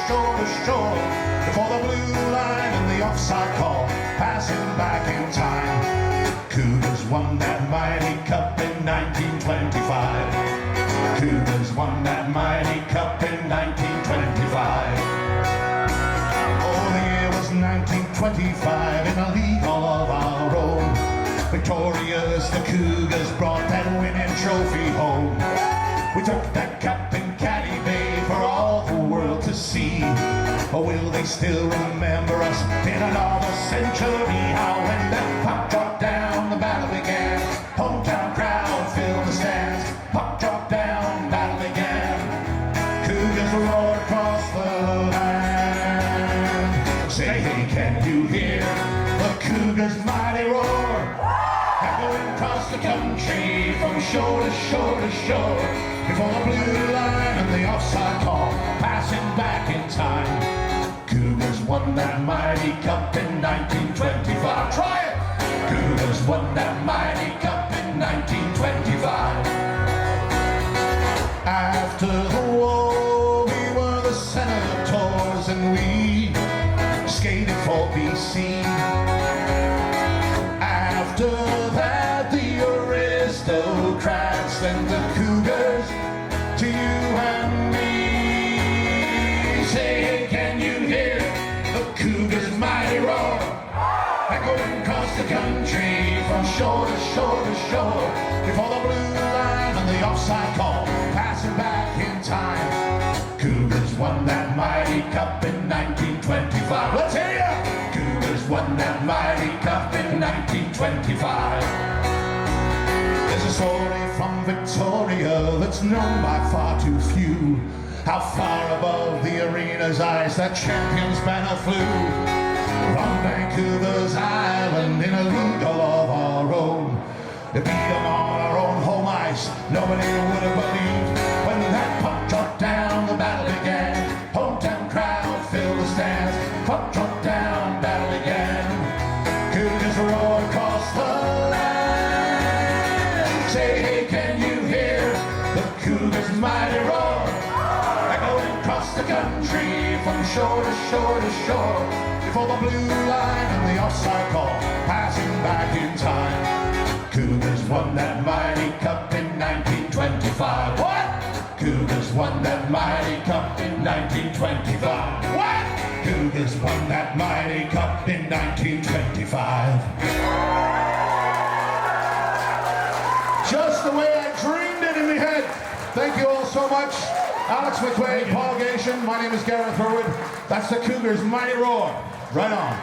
shore to shore, before the blue line and the offside call, passing back in time. Cougars won that mighty cup in 1925. Cougars won that mighty cup in 1925. Oh, the year was 1925 in a league all of our own. Victorious, the Cougars brought that winning trophy home. We took that cup in Caddy Bay for all the world to see. Or will they still remember us in another century? How when that puck dropped down, the battle began. Hometown crowd filled the stands. Puck dropped down, battle began. Cougars roared across the land. Say, hey, can you hear the Cougars' mighty roar? Echoing across the country from shore to shore to shore, before the blue line and the offside call, passing back in time. Cougars won that mighty cup in 1925. Try it! Cougars won that mighty cup in 1925. After the war, we were the Senators and we skated for BC. After that, the aristocrats and the Cougars, to you and me. Say, hey, can you hear the Cougars' mighty roar? Echoing across the country from shore to shore to shore, before the blue line and the offside call, passing back in time. Cougars won that mighty cup in 1925. Let's hear ya! Cougars won that mighty cup in 1925. There's a story from Victoria that's known by far too few. How far above the arena's eyes that champion's banner flew. From Vancouver's island in a league all of our own. To beat them on our own home ice, nobody would have believed. When that puck dropped down, the battle began. Hometown crowd filled the stands. Puck dropped down, battle began. Cougars roar across the land. Say, hey, can you hear the Cougars' mighty roar? Echoing across the country from shore to shore to shore, before the blue line and the offside call, passing back in time. Cougars won that mighty cup in 1925. What? Cougars won that mighty cup in 1925. What? Cougars won that mighty cup in 1925. Just the way I dreamed it in my head. Thank you all so much. Alex McCuaig, Paul Gareth, my name is Gareth Hurwood. That's the Cougars' mighty roar. Right on.